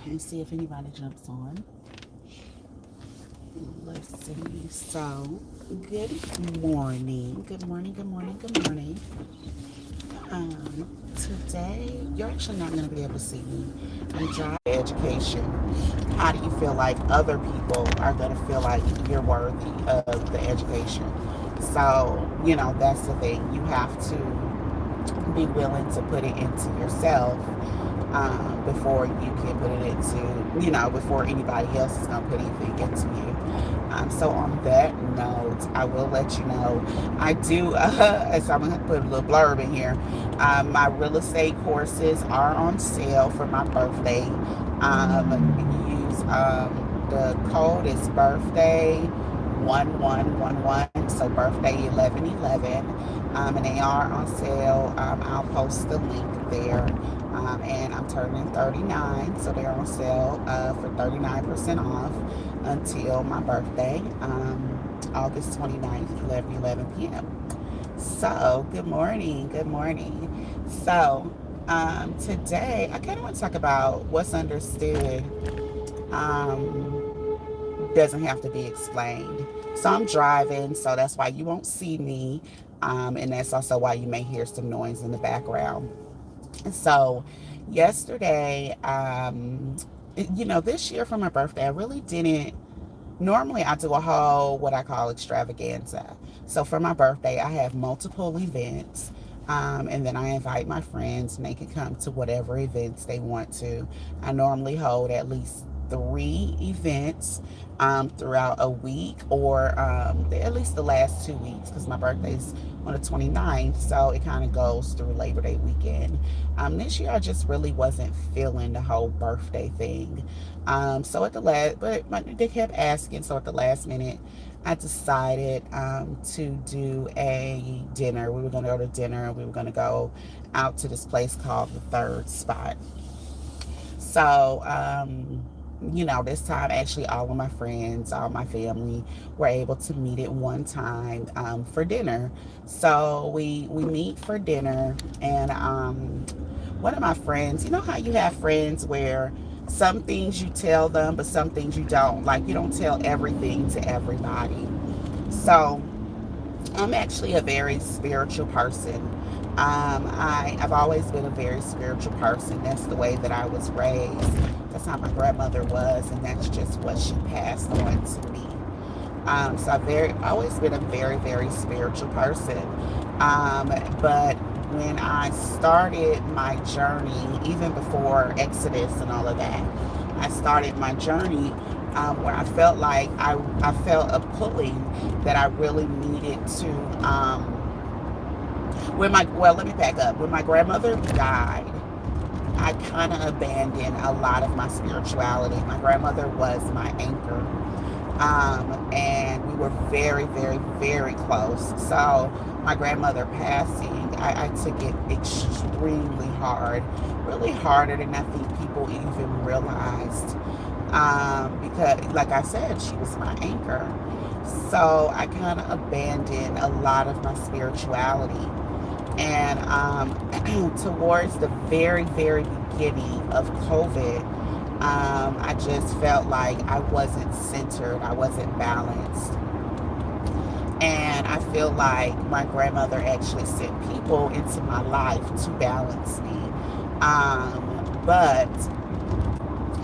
and see if anybody jumps on. Let's see. So, good morning. Good morning. Good morning. Good morning. Today, you're actually not going to be able to see me. I'm driving education. How do you feel like other people are going to feel like you're worthy of the education? So, that's the thing. You have to be willing to put it into yourself before you can put it into, before anybody else is going to put anything into you. So on that note, I will let you know, I do, so I'm going to put a little blurb in here. My real estate courses are on sale for my birthday. Use the code is birthday 1111, so birthday 1111, and they are on sale. I'll post the link there. And I'm turning 39, so they're on sale for 39% off until my birthday, August 29th, 11 p.m. So, good morning. Good morning. So, today I kind of want to talk about what's understood doesn't have to be explained. So, I'm driving, so that's why you won't see me. And that's also why you may hear some noise in the background. So, yesterday, this year for my birthday, I really didn't. Normally, I do a whole what I call extravaganza. So, for my birthday, I have multiple events. And then I invite my friends, and they can come to whatever events they want to. I normally hold at least 3 events throughout a week, or at least the last 2 weeks, because my birthday's on the 29th, so it kind of goes through Labor Day weekend. This year I just really wasn't feeling the whole birthday thing. So at the last, but they kept asking, so at the last minute, I decided to do a dinner. We were going to go to dinner. We were going to go out to this place called the Third Spot. So, this time, actually, all of my friends, all my family were able to meet at one time for dinner. So we meet for dinner, and one of my friends, you know how you have friends where some things you tell them, but some things you don't. Like, you don't tell everything to everybody. So I'm actually a very spiritual person. I've always been a very spiritual person. That's the way that I was raised. That's how my grandmother was, and that's just what she passed on to me. So I've always been a very, very spiritual person. But when I started my journey, even before Exodus and all of that, I started my journey where I felt like I felt a pulling that I really needed to. Let me back up. When my grandmother died, I kind of abandoned a lot of my spirituality. My grandmother was my anchor. And we were very, very, very close. So my grandmother passing, I took it extremely hard, really harder than I think people even realized. Because, like I said, she was my anchor. So I kind of abandoned a lot of my spirituality. And towards the very, very beginning of COVID, I just felt like I wasn't centered, I wasn't balanced. And I feel like my grandmother actually sent people into my life to balance me. But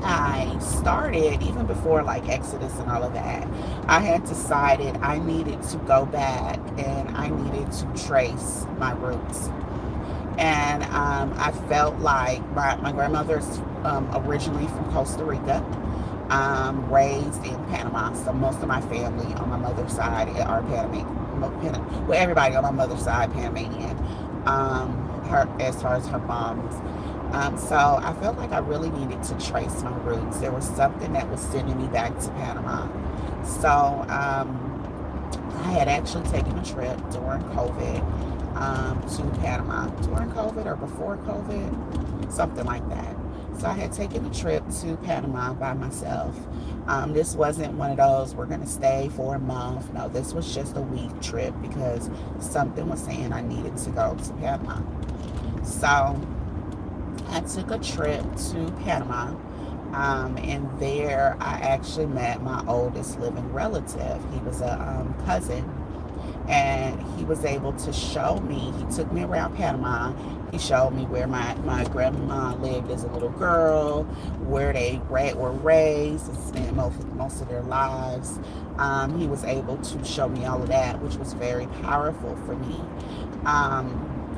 I started, even before like Exodus and all of that, I had decided I needed to go back and I needed to trace my roots. And I felt like my grandmother's originally from Costa Rica, raised in Panama. So most of my family on my mother's side are Panamanian. Well, everybody on my mother's side Panamanian. Her, as far as her mom's. So I felt like I really needed to trace my roots. There was something that was sending me back to Panama. So I had actually taken a trip during COVID to Panama. During COVID or before COVID, something like that. So I had taken a trip to Panama by myself. This wasn't one of those, we're going to stay for a month. No, this was just a week trip because something was saying I needed to go to Panama. So I took a trip to Panama. And there I actually met my oldest living relative. He was a cousin, and he was able to show me. He took me around Panama. He showed me where my grandma lived as a little girl, where they were raised and spent most of their lives. He was able to show me all of that, which was very powerful for me.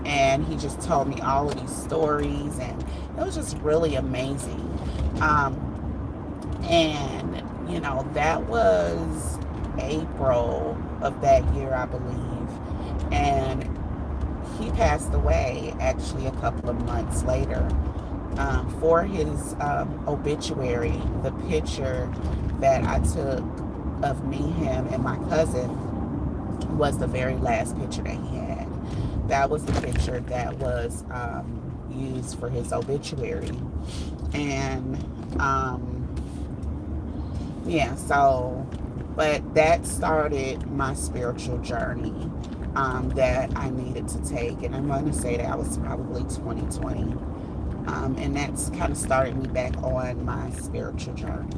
And he just told me all of these stories, and it was just really amazing. And that was April of that year, I believe. And he passed away actually a couple of months later. For his obituary, the picture that I took of me, him, and my cousin was the very last picture that he had. That was the picture that was used for his obituary. And yeah, so, but that started my spiritual journey that I needed to take. And I'm going to say that was probably 2020. And that's kind of started me back on my spiritual journey.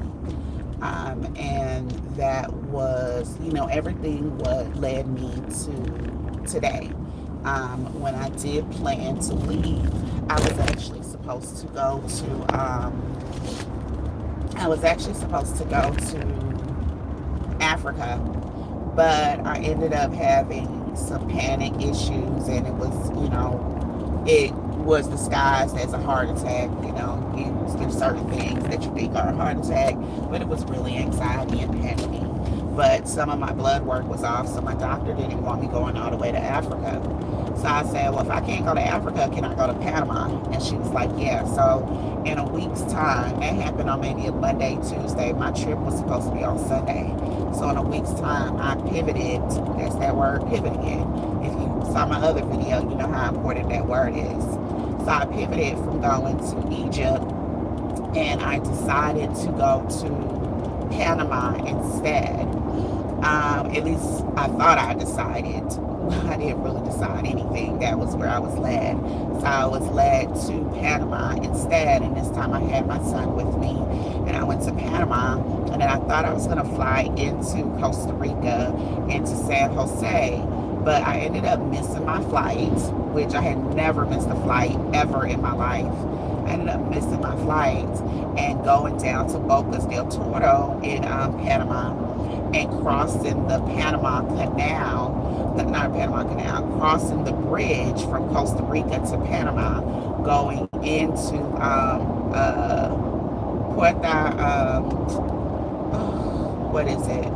And that was, everything what led me to today. When I did plan to leave, I was actually supposed to go to, Africa, but I ended up having some panic issues, and it was disguised as a heart attack. There's certain things that you think are a heart attack, but it was really anxiety and panicking. But some of my blood work was off, so my doctor didn't want me going all the way to Africa. So I said, well, if I can't go to Africa, can I go to Panama? And she was like, yeah. So in a week's time, that happened on maybe a Monday, Tuesday. My trip was supposed to be on Sunday. So in a week's time, I pivoted. That's that word, pivoting. If you saw my other video, you know how important that word is. So I pivoted from going to Egypt, and I decided to go to Panama instead. At least I thought I decided. I didn't really decide anything. That was where I was led. So I was led to Panama instead, and this time I had my son with me, and I went to Panama, and then I thought I was going to fly into Costa Rica, into San Jose, but I ended up missing my flight, which I had never missed a flight ever in my life. I ended up missing my flight and going down to Bocas del Toro in Panama, and crossing the Panama Canal, not Panama Canal, crossing the bridge from Costa Rica to Panama, going into what is it?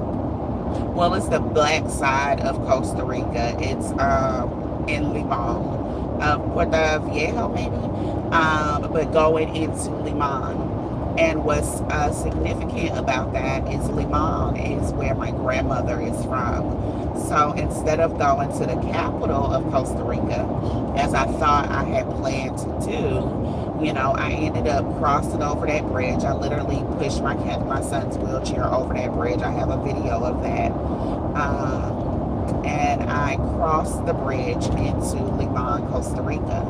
Well, it's the black side of Costa Rica. It's in Limon, Puerto Viejo maybe, but going into Limon. And what's significant about that is Limon is where my grandmother is from. So instead of going to the capital of Costa Rica, as I thought I had planned to do, I ended up crossing over that bridge. I literally pushed my son's wheelchair over that bridge. I have a video of that. And I crossed the bridge into Limon, Costa Rica.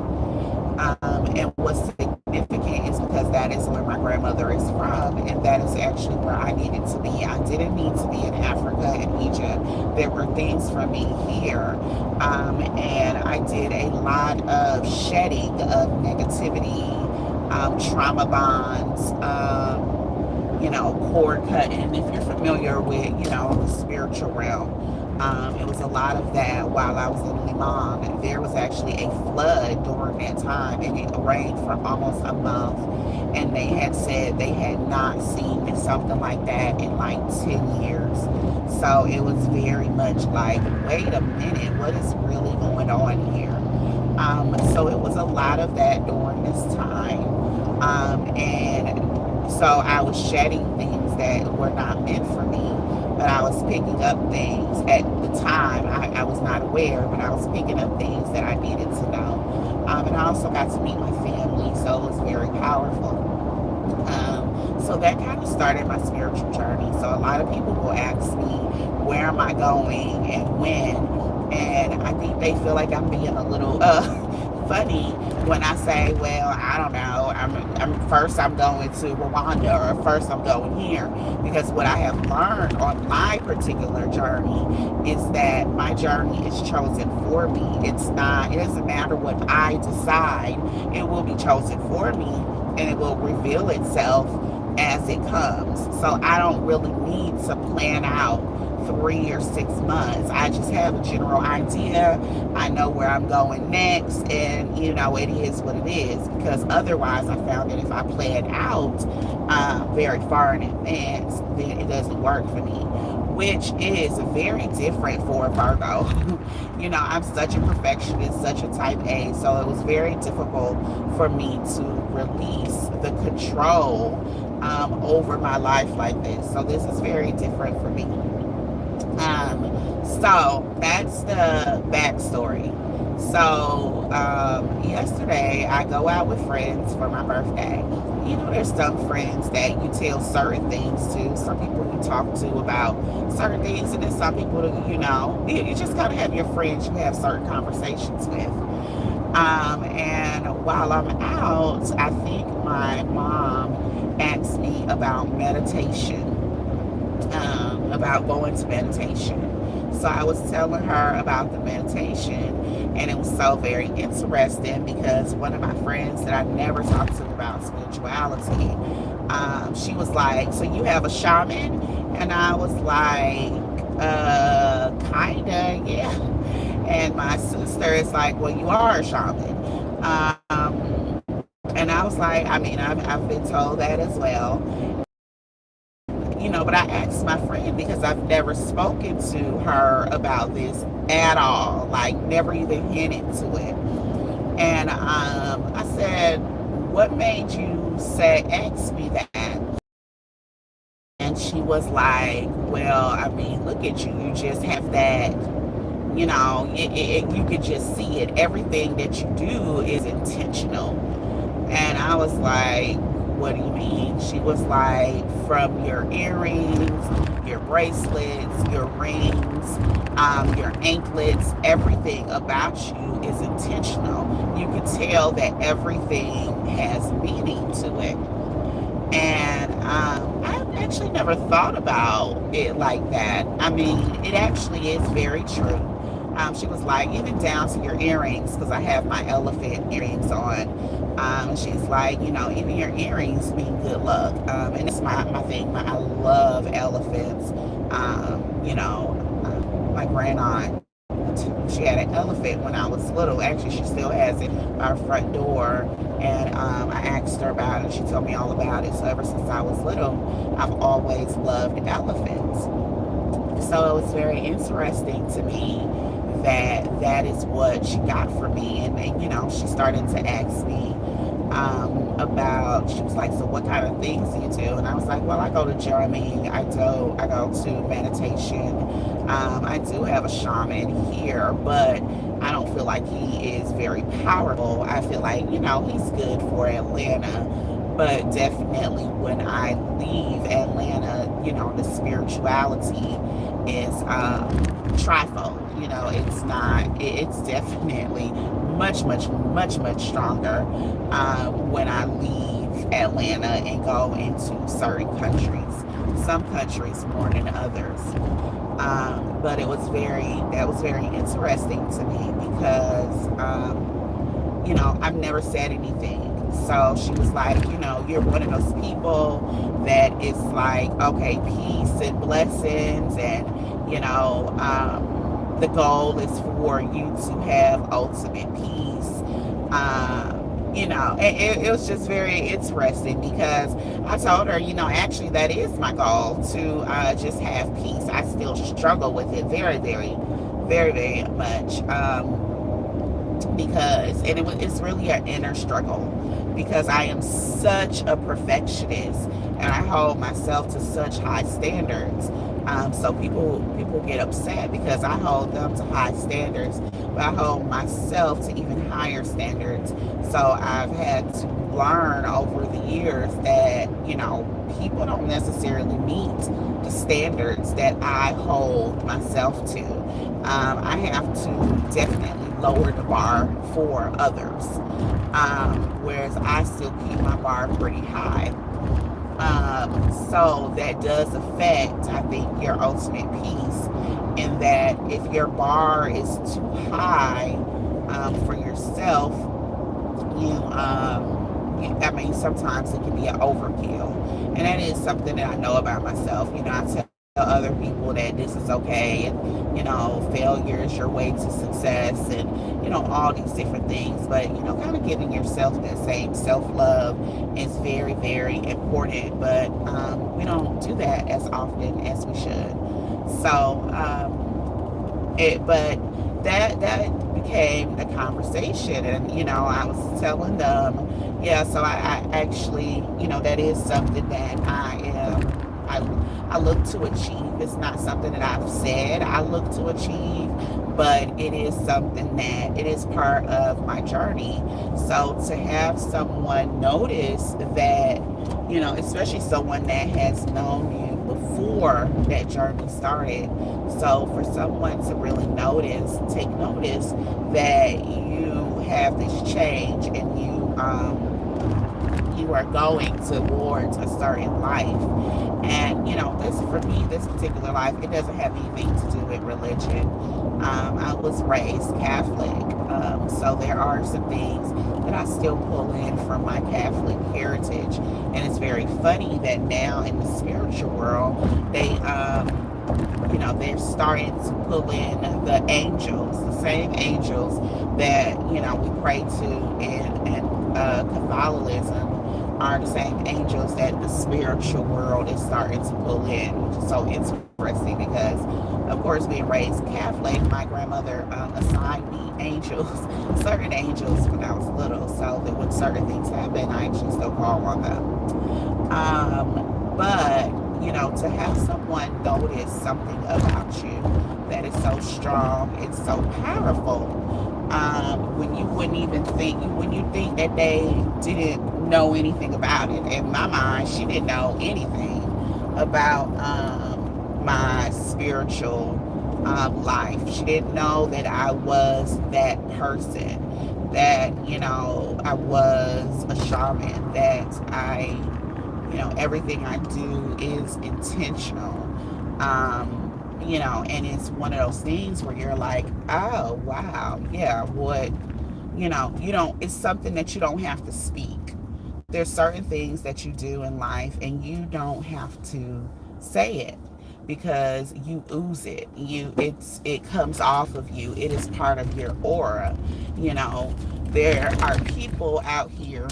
And what's significant is because that is where my grandmother is from, and that is actually where I needed to be. I didn't need to be in Africa and Egypt. There were things for me here, and I did a lot of shedding of negativity, trauma bonds, cord cutting. If you're familiar with, the spiritual realm. It was a lot of that while I was in Limon. There was actually a flood during that time, and it rained for almost a month. And they had said they had not seen something like that in like 10 years. So it was very much like, wait a minute, what is really going on here? So it was a lot of that during this time. And so I was shedding things that were not meant for me. But I was picking up things at the time. I was not aware, but I was picking up things that I needed to know. And I also got to meet my family, so it was very powerful. So that kind of started my spiritual journey. So a lot of people will ask me, where am I going and when? And I think they feel like I'm being a little funny when I say, well, I don't know, I'm going to Rwanda, or first I'm going here, because what I have learned on my particular journey is that my journey is chosen for me. It doesn't matter what I decide, it will be chosen for me, and it will reveal itself as it comes. So I don't really need to plan out 3 or 6 months. I just have a general idea. I know where I'm going next, and it is what it is. Because otherwise, I found that if I plan out very far in advance, then it doesn't work for me, which is very different for a Virgo. I'm such a perfectionist, such a type A, so it was very difficult for me to release the control over my life like this. So this is very different for me. So that's the backstory. So yesterday I go out with friends for my birthday. There's some friends that you tell certain things to, some people you talk to about certain things, and then some people you just kind of have your friends you have certain conversations with. And while I'm out, I think my mom asked me about meditation, about going to meditation. So I was telling her about the meditation, and it was so very interesting because one of my friends that I never talked to about spirituality, she was like, "So you have a shaman?" And I was like, kinda, yeah. And my sister is like, "Well, you are a shaman." And I was like, I've been told that as well. But I asked my friend because I've never spoken to her about this at all, like never even hinted to it. And I said, "What made you ask me that?" And she was like, "Well, look at you. You just have that, you could just see it. Everything that you do is intentional." And I was like, "What do you mean?" She was like, "From your earrings, your bracelets, your rings, your anklets, everything about you is intentional. You can tell that everything has meaning to it." And I've actually never thought about it like that. It actually is very true. She was like, even down to your earrings, because I have my elephant earrings on. She's like, even your earrings mean good luck. And it's my thing. I love elephants. My grand aunt, she had an elephant when I was little. Actually, she still has it by our front door. And I asked her about it. She told me all about it. So ever since I was little, I've always loved elephants. So it was very interesting to me that is what she got for me. And she started to ask me about, she was like, "So what kind of things do you do?" And I was like, "Well, I go to drumming, I go to meditation, I do have a shaman here, but I don't feel like he is very powerful. I feel like, he's good for Atlanta, but definitely when I leave Atlanta, the spirituality is trifold. It's definitely much, much, much, much stronger when I leave Atlanta and go into certain countries. Some countries more than others. But that was very interesting to me because, I've never said anything. So she was like, "You're one of those people that is like, okay, peace and blessings, and, the goal is for you to have ultimate peace." It was just very interesting because I told her, actually that is my goal, to just have peace. I still struggle with it very, very, very, very much. Because, and it's really an inner struggle, because I am such a perfectionist and I hold myself to such high standards. So people get upset because I hold them to high standards, but I hold myself to even higher standards. So I've had to learn over the years that, people don't necessarily meet the standards that I hold myself to. I have to definitely lower the bar for others. Whereas I still keep my bar pretty high. So that does affect, I think, your ultimate peace. In that if your bar is too high for yourself, I mean, sometimes it can be an overkill. And that is something that I know about myself. I tell other people that this is okay, and failure is your way to success, and all these different things. But kind of giving yourself that same self-love is very, very important. But we don't do that as often as we should. So but that became a conversation, and I was telling them, yeah, so I actually, that is something that I look to achieve. It's not something that I've said I look to achieve, but it is something that it is part of my journey. So to have someone notice that, especially someone that has known you before that journey started. So for someone to really take notice that you have this change, and you are going towards a certain life. And this, for me, this particular life, it doesn't have anything to do with religion. I was raised Catholic, so there are some things that I still pull in from my Catholic heritage. And it's very funny that now in the spiritual world, they're starting to pull in the angels, the same angels that we pray to in Catholicism, are the same angels that the spiritual world is starting to pull in, which is so interesting because, of course, being raised Catholic, my grandmother assigned me certain angels when I was little, so that when certain things happen, I actually still call on them. But to have someone notice something about you that is so strong and so powerful, when you wouldn't even think, when you think that they didn't know anything about it. In my mind, she didn't know anything about my spiritual life. She didn't know that I was that person, that I was a shaman, that everything I do is intentional. And it's one of those things where you're like, oh, wow, yeah, what, you don't, it's something that you don't have to speak. There's certain things that you do in life and you don't have to say it because you ooze it. It comes off of you. It is part of your aura. There are people out here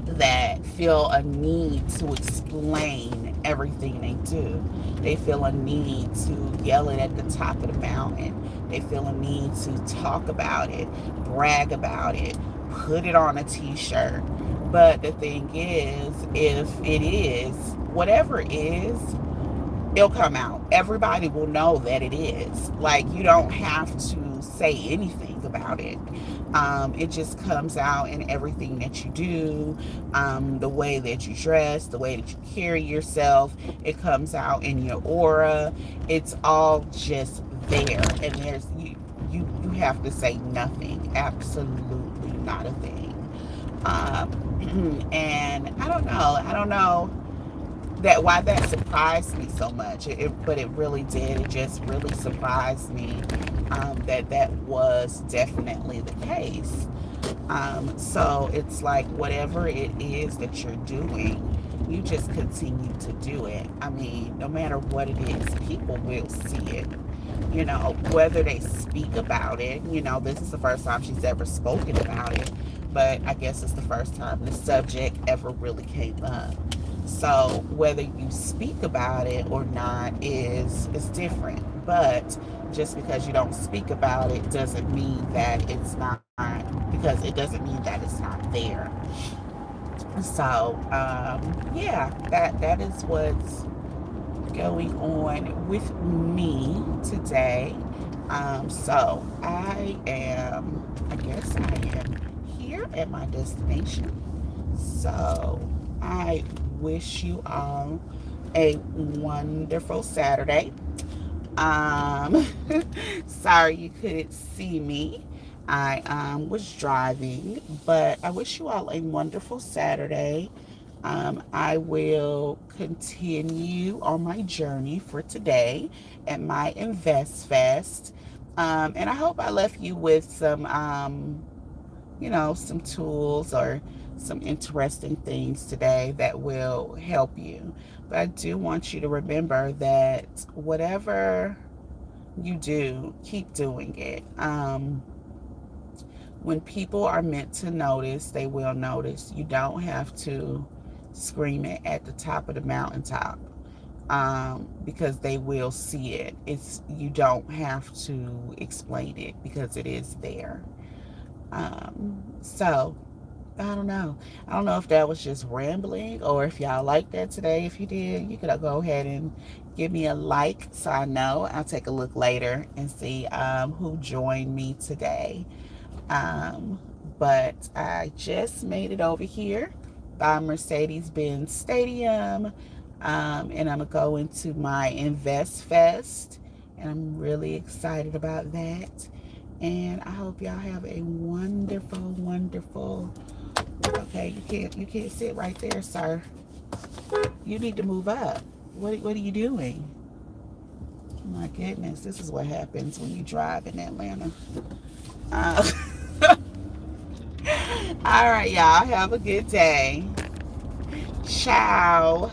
that feel a need to explain everything they do. They feel a need to yell it at the top of the mountain. They feel a need to talk about it, brag about it, put it on a t-shirt. But the thing is, if it is, whatever it is, it'll come out. Everybody will know that it is. Like, you don't have to say anything about it. It just comes out in everything that you do, the way that you dress, the way that you carry yourself. It comes out in your aura. It's all just there, and you have to say nothing, absolutely not a thing. And I don't know that why that surprised me so much. But it really did. It just really surprised me that was definitely the case. So it's like whatever it is that you're doing, you just continue to do it. I mean, no matter what it is, people will see it. Whether they speak about it. This is the first time she's ever spoken about it, but I guess it's the first time the subject ever really came up. So whether you speak about it or not is different. But just because you don't speak about it doesn't mean that it's not, because it doesn't mean that it's not there. So yeah, that is what's going on with me today. So I guess I am here at my destination. So I wish you all a wonderful Saturday. Sorry you couldn't see me. I was driving, but I wish you all a wonderful Saturday. I will continue on my journey for today at my Invest Fest. And I hope I left you with some, some tools or some interesting things today that will help you. But I do want you to remember that whatever you do, keep doing it. When people are meant to notice, they will notice. You don't have to scream it at the top of the mountaintop, because they will see it. You don't have to explain it because it is there. So I don't know. I don't know if that was just rambling or if y'all liked that today. If you did, you could go ahead and give me a like so I know. I'll take a look later and see who joined me today. Um, but I just made it over here by Mercedes-Benz Stadium. And I'm going to go into my Invest Fest. And I'm really excited about that. And I hope y'all have a wonderful, wonderful. Okay, you can't sit right there, sir. You need to move up. What are you doing? My goodness, this is what happens when you drive in Atlanta. Uh, all right, y'all. Have a good day. Ciao.